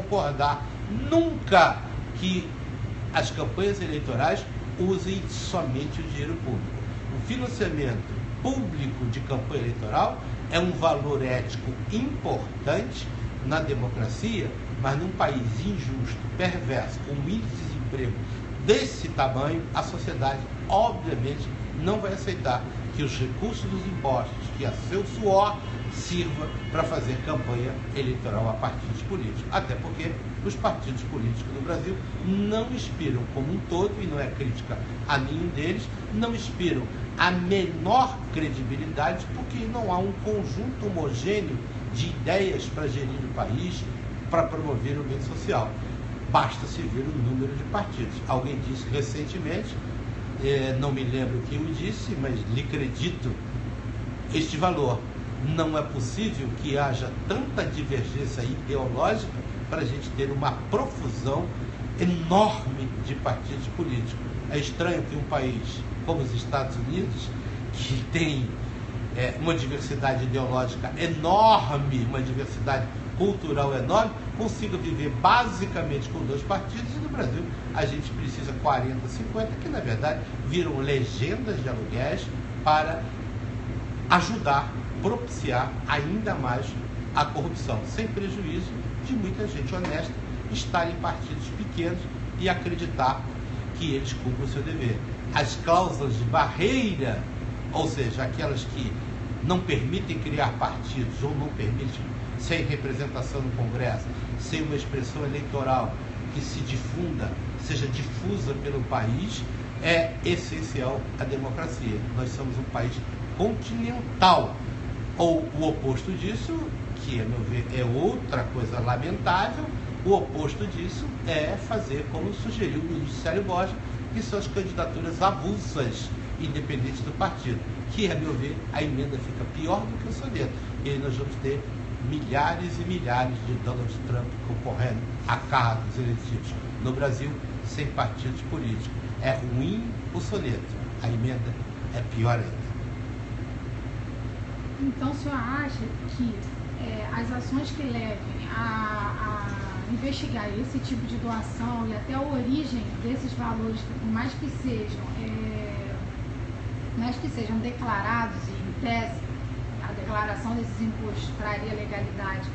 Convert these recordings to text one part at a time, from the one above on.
concordar nunca que as campanhas eleitorais usem somente o dinheiro público. O financiamento público de campanha eleitoral é um valor ético importante na democracia, mas num país injusto, perverso, com um índice de desemprego desse tamanho, a sociedade obviamente não vai aceitar que os recursos dos impostos, que a seu suor, sirva para fazer campanha eleitoral a partidos políticos. Até porque os partidos políticos no Brasil não inspiram como um todo, e não é crítica a nenhum deles, não inspiram a menor credibilidade, porque não há um conjunto homogêneo de ideias para gerir o país, para promover o bem social. Basta se ver o número de partidos. Alguém disse recentemente, não me lembro quem o disse, mas lhe acredito este valor. Não é possível que haja tanta divergência ideológica para a gente ter uma profusão enorme de partidos políticos. É estranho que um país como os Estados Unidos, que tem uma diversidade ideológica enorme, uma diversidade cultural enorme, consiga viver basicamente com 2 partidos, e no Brasil a gente precisa 40, 50, que na verdade viram legendas de aluguéis para ajudar, propiciar ainda mais a corrupção, sem prejuízo de muita gente honesta estar em partidos pequenos e acreditar que eles cumprem o seu dever. As cláusulas de barreira, ou seja, aquelas que não permitem criar partidos ou não permitem, sem representação no Congresso, sem uma expressão eleitoral que se difunda, seja difusa pelo país, é essencial à democracia. Nós somos um país continental. Ou o oposto disso, que a meu ver é outra coisa lamentável, o oposto disso é fazer como sugeriu o ministro Célio Borges, que são as candidaturas avulsas, independentes do partido, que a meu ver a emenda fica pior do que o soneto. E aí nós vamos ter milhares e milhares de Donald Trump concorrendo a cargos eletivos no Brasil sem partidos políticos. É ruim o soneto, a emenda é pior ainda. Então, o senhor acha que as ações que levem a investigar esse tipo de doação e até a origem desses valores, por mais que sejam declarados, e em tese, a declaração desses impostos traria legalidade,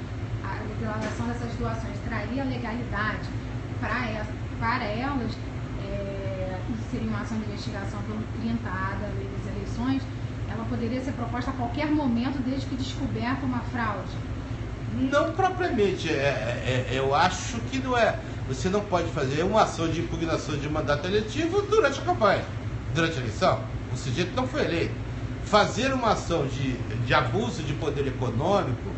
a declaração dessas doações traria legalidade para elas, e seria uma ação de investigação pelo 30A da lei das eleições, ela poderia ser proposta a qualquer momento, desde que descoberta uma fraude? Não propriamente. Eu acho que não é. Você não pode fazer uma ação de impugnação de mandato eletivo durante a campanha, durante a eleição. O sujeito não foi eleito. Fazer uma ação de abuso de poder econômico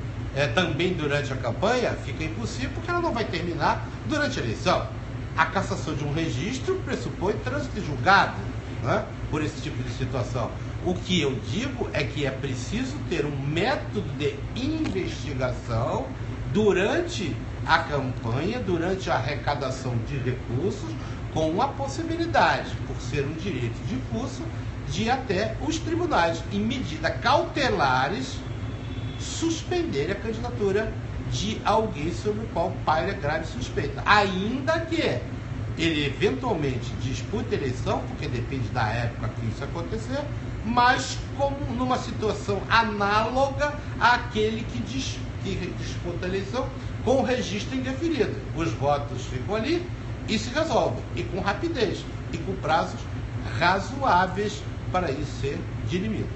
também durante a campanha fica impossível, porque ela não vai terminar durante a eleição. A cassação de um registro pressupõe trânsito julgado, né, por esse tipo de situação. O que eu digo é que é preciso ter um método de investigação durante a campanha, durante a arrecadação de recursos, com a possibilidade, por ser um direito difuso, de ir até os tribunais, em medidas cautelares, suspender a candidatura de alguém sobre o qual paira grave suspeita. Ainda que ele eventualmente dispute a eleição, porque depende da época que isso acontecer, mas como numa situação análoga àquele que disputa a eleição com o registro indefinido. Os votos ficam ali e se resolvem, e com rapidez, e com prazos razoáveis para isso ser dirimido.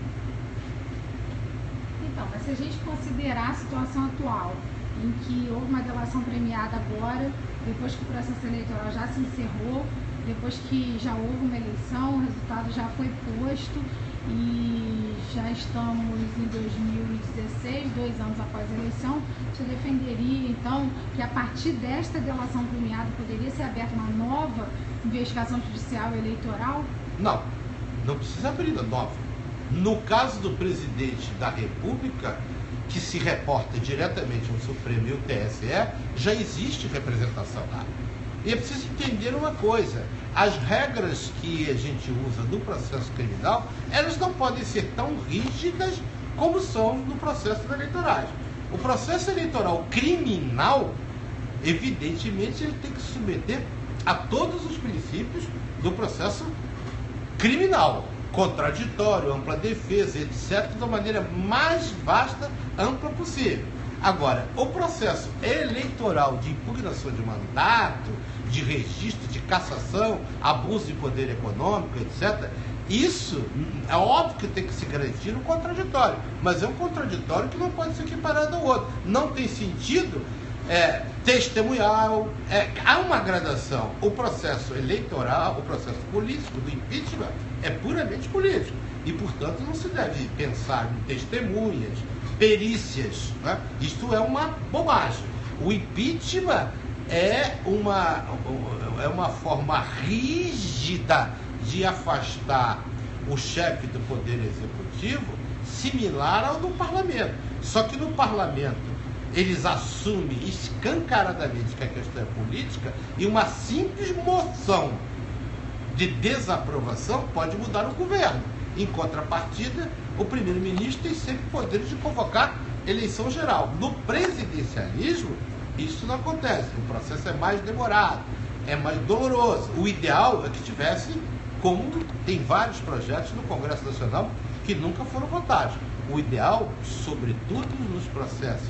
Então, mas se a gente considerar a situação atual, em que houve uma delação premiada agora, depois que o processo eleitoral já se encerrou, depois que já houve uma eleição, o resultado já foi posto e já estamos em 2016, 2 anos após a eleição, você defenderia então que a partir desta delação premiada poderia ser aberta uma nova investigação judicial eleitoral? Não precisa abrir nova. No caso do presidente da República, que se reporta diretamente ao Supremo e ao TSE, já existe representação lá. E é preciso entender uma coisa: as regras que a gente usa no processo criminal, elas não podem ser tão rígidas como são no processo eleitoral. O processo eleitoral criminal evidentemente ele tem que se submeter a todos os princípios do processo criminal, contraditório, ampla defesa, etc., da maneira mais vasta, ampla possível. Agora, o processo eleitoral de impugnação de mandato, de registro, de cassação, abuso de poder econômico, etc., isso é óbvio que tem que se garantir no contraditório, mas é um contraditório que não pode ser equiparado ao outro. Não tem sentido testemunhal. Há uma gradação. O processo eleitoral, o processo político do impeachment é puramente político e, portanto, não se deve pensar em testemunhas, perícias, né? Isto é uma bobagem. O impeachment é uma forma rígida de afastar o chefe do Poder Executivo, similar ao do Parlamento. Só que no Parlamento eles assumem escancaradamente que a questão é política e uma simples moção de desaprovação pode mudar o governo. Em contrapartida, o primeiro-ministro tem sempre poder de convocar eleição geral. No presidencialismo, isso não acontece. O processo é mais demorado, é mais doloroso. O ideal é que tivesse, como tem vários projetos no Congresso Nacional que nunca foram votados. O ideal, sobretudo nos processos,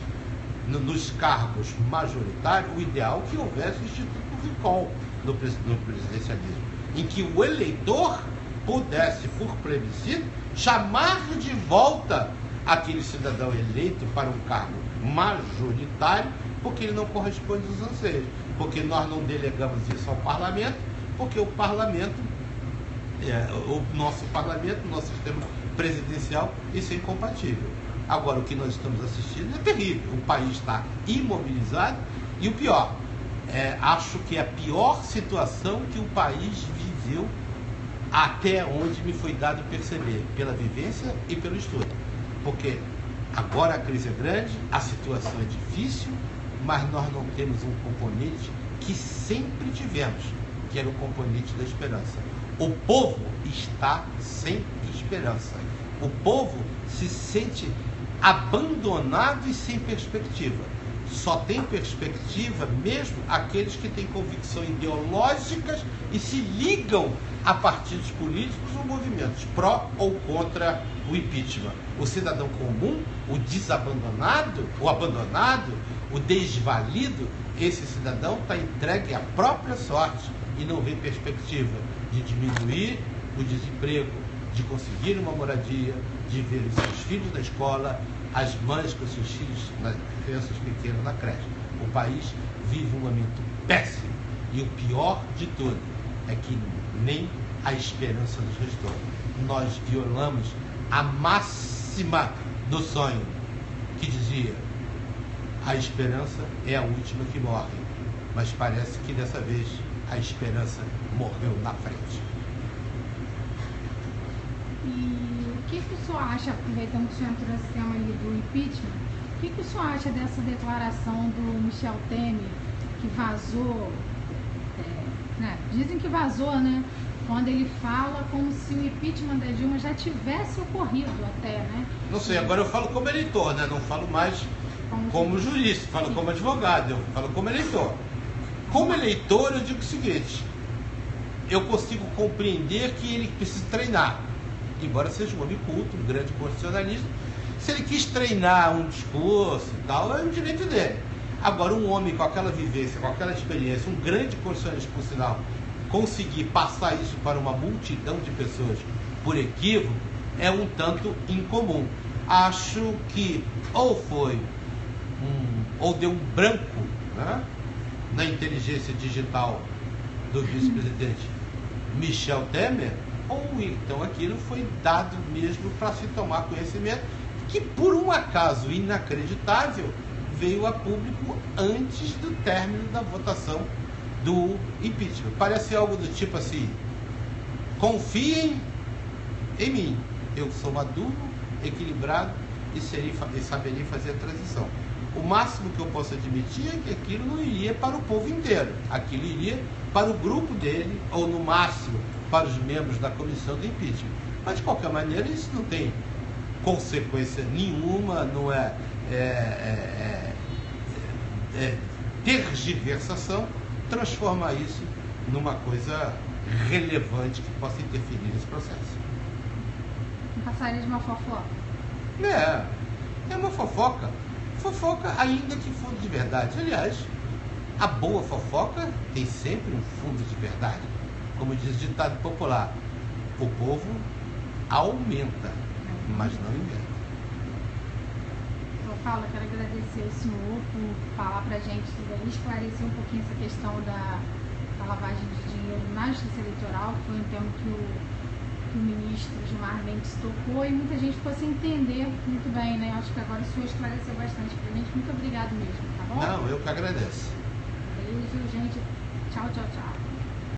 nos cargos majoritários, o ideal é que houvesse o Instituto Recall no presidencialismo, em que o eleitor pudesse, por plebiscito, chamar de volta aquele cidadão eleito para um cargo majoritário, porque ele não corresponde aos anseios, porque nós não delegamos isso ao parlamento, porque o parlamento, o nosso sistema presidencial, isso é incompatível. Agora, o que nós estamos assistindo é terrível. O país está imobilizado e o pior, acho que é a pior situação que o país viveu até onde me foi dado perceber, pela vivência e pelo estudo. Porque agora a crise é grande, a situação é difícil, mas nós não temos um componente que sempre tivemos, que era o componente da esperança. O povo está sem esperança. O povo se sente abandonado e sem perspectiva. Só tem perspectiva mesmo aqueles que têm convicções ideológicas e se ligam a partidos políticos ou movimentos pró ou contra o impeachment. O cidadão comum, o desabandonado, o abandonado, o desvalido, esse cidadão está entregue à própria sorte e não vê perspectiva de diminuir o desemprego, de conseguir uma moradia, de ver os seus filhos na escola, as mães com seus filhos, crianças pequenas na creche. O país vive um momento péssimo e o pior de tudo é que nem a esperança nos restou. Nós violamos a máxima do sonho, que dizia: a esperança é a última que morre, mas parece que dessa vez a esperança morreu na frente. E o que o senhor acha, aproveitando que o senhor entrou nesse tema ali do impeachment, o que o senhor acha dessa declaração do Michel Temer, que vazou, dizem que vazou, né? Quando ele fala como se o impeachment da Dilma já tivesse ocorrido até, né? Não sei, agora eu falo como eleitor, né? Não falo mais como jurista, falo como advogado, eu falo como eleitor. Como eleitor, eu digo o seguinte: eu consigo compreender que ele precisa treinar, embora seja um homem culto, um grande constitucionalista. Se ele quis treinar um discurso e tal, é um direito dele. Agora, um homem com aquela vivência, com aquela experiência, um grande constitucionalista, por sinal, conseguir passar isso para uma multidão de pessoas por equívoco é um tanto incomum. Acho que ou deu um branco, né, na inteligência digital do vice-presidente Michel Temer, ou então aquilo foi dado mesmo para se tomar conhecimento, que por um acaso inacreditável veio a público antes do término da votação do impeachment. Parece algo do tipo assim: confiem em mim, eu sou maduro, equilibrado e saberei fazer a transição. O máximo que eu posso admitir é que aquilo não iria para o povo inteiro, aquilo iria para o grupo dele, ou no máximo para os membros da comissão do impeachment. Mas de qualquer maneira isso não tem consequência nenhuma, não tergiversação, transformar isso numa coisa relevante que possa interferir nesse processo. Não passaria de uma fofoca? É uma fofoca. Fofoca ainda que fundo de verdade. Aliás, a boa fofoca tem sempre um fundo de verdade. Como diz o ditado popular, o povo aumenta, mas não inventa. Então, Paulo, eu quero agradecer ao senhor por falar pra gente tudo aí, esclarecer um pouquinho essa questão da lavagem de dinheiro na justiça eleitoral, que foi um tema que o ministro Gilmar Mendes tocou e muita gente ficou sem entender muito bem, né? Acho que agora o senhor esclareceu bastante pra gente. Muito obrigado mesmo, tá bom? Não, eu que agradeço. Beijo, gente. Tchau, tchau, tchau.